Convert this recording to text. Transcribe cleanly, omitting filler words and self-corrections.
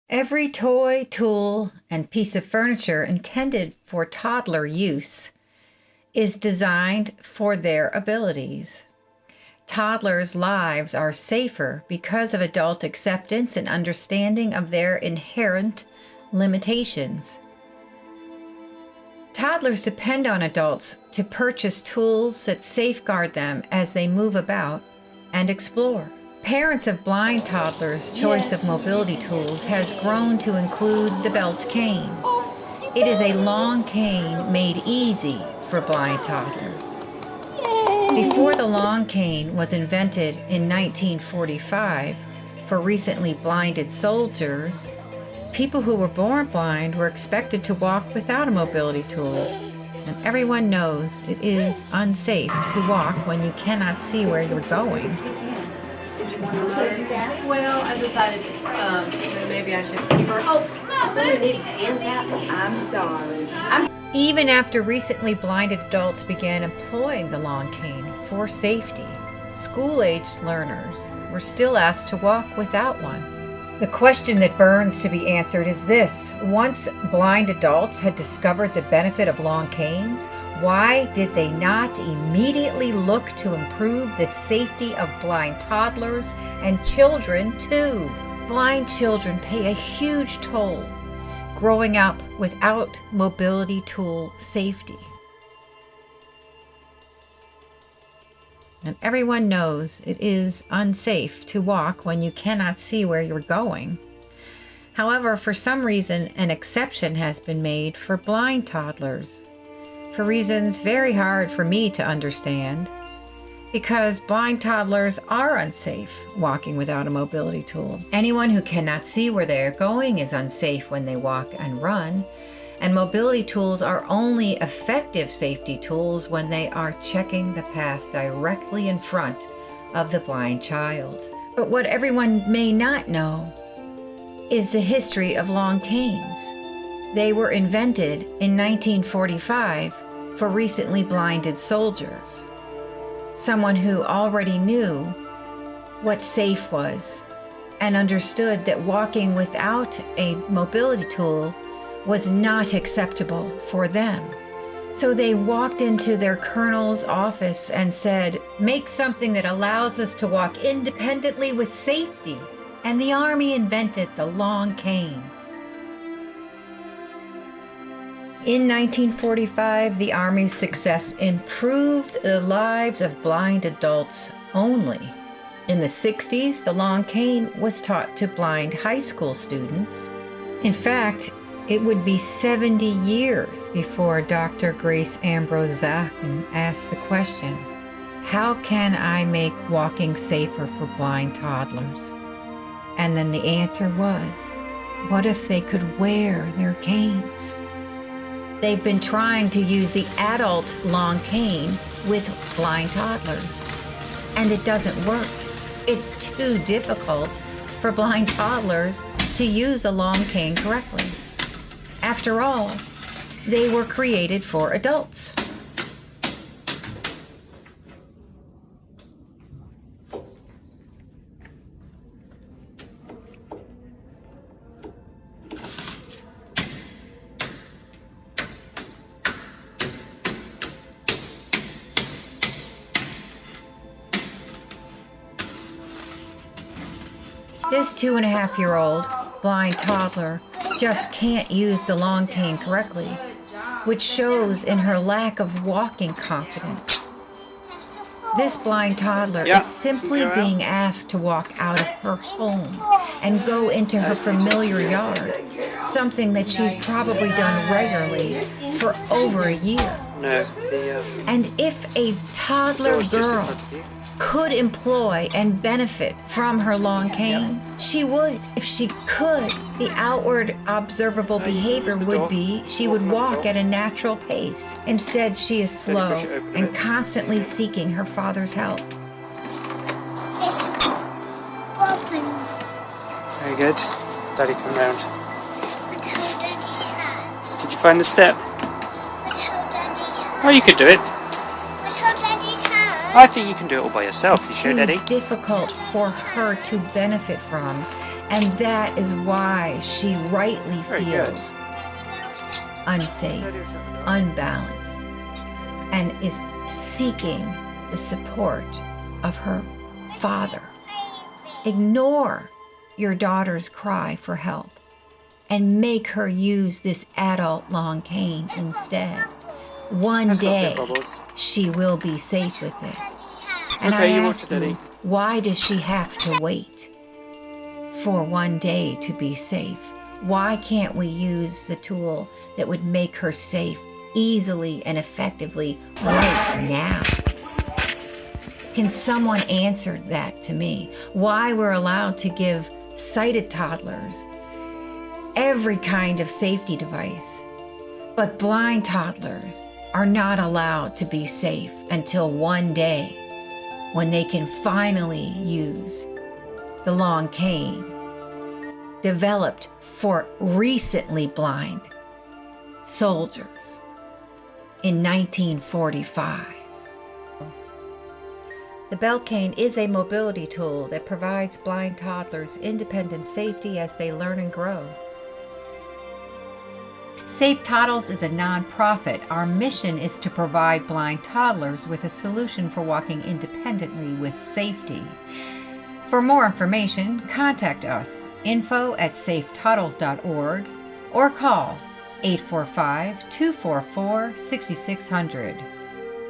Every toy, tool, and piece of furniture intended for toddler use is designed for their abilities. Toddlers' lives are safer because of adult acceptance and understanding of their inherent limitations. Toddlers depend on adults to purchase tools that safeguard them as they move about and explore. Parents of blind toddlers' choice of mobility tools has grown to include the belt cane. It is a long cane made easy for blind toddlers. Before the long cane was invented in 1945 for recently blinded soldiers, people who were born blind were expected to walk without a mobility tool. And everyone knows it is unsafe to walk when you cannot see where you're going. Well, I decided that maybe I should keep her. Oh, no, needing hands out. I'm sorry. Even after recently blinded adults began employing the long cane for safety, school-aged learners were still asked to walk without one. The question that burns to be answered is this: once blind adults had discovered the benefit of long canes, why did they not immediately look to improve the safety of blind toddlers and children too? Blind children pay a huge toll growing up without mobility tool safety. And everyone knows it is unsafe to walk when you cannot see where you're going. However, for some reason, an exception has been made for blind toddlers, for reasons very hard for me to understand, because blind toddlers are unsafe walking without a mobility tool. Anyone who cannot see where they are going is unsafe when they walk and run, and mobility tools are only effective safety tools when they are checking the path directly in front of the blind child. But what everyone may not know is the history of long canes. They were invented in 1945 for recently blinded soldiers. Someone who already knew what safe was and understood that walking without a mobility tool was not acceptable for them. So they walked into their colonel's office and said, "Make something that allows us to walk independently with safety." And the Army invented the long cane. In 1945, the Army's success improved the lives of blind adults only. In the 60s, the long cane was taught to blind high school students. In fact, it would be 70 years before Dr. Grace Ambrose Zakin asked the question, "How can I make walking safer for blind toddlers?" And then the answer was, what if they could wear their canes? They've been trying to use the adult long cane with blind toddlers, and it doesn't work. It's too difficult for blind toddlers to use a long cane correctly. After all, they were created for adults. This 2.5-year-old blind toddler just can't use the long cane correctly, which shows in her lack of walking confidence. This blind toddler is simply being asked to walk out of her home and go into her familiar yard, something that she's probably done regularly for over a year. And if a toddler girl could employ and benefit from her long cane, she would. If she could, the outward observable behavior would be she would walk at a natural pace. Instead, she is slow and constantly seeking her father's help. It's popping. Very good. Daddy, come round. But hold Daddy's hand. Did you find the step? But hold Daddy's hand. Oh, you could do it. But hold Daddy's hand. I think you can do it all by yourself. You It's sure, too Daddy? difficult for her to benefit from And that is why she rightly Very good. feels unsafe, Can I do something else? unbalanced, and is seeking the support of her father. Ignore your daughter's cry for help and make her use this adult long cane instead. One Let's go day, get Bubbles. she will be safe with it. And Okay, I you watch ask it, Daddy. you, why does she have to wait for one day to be safe? Why can't we use the tool that would make her safe easily and effectively right now? Can someone answer that to me? Why we're allowed to give sighted toddlers every kind of safety device, but blind toddlers are not allowed to be safe until one day when they can finally use the long cane developed for recently blind soldiers in 1945. The belt cane is a mobility tool that provides blind toddlers independent safety as they learn and grow. Safe Toddlers is a nonprofit. Our mission is to provide blind toddlers with a solution for walking independently with safety. For more information, contact us, info@safetoddles.org, or call 845-244-6600.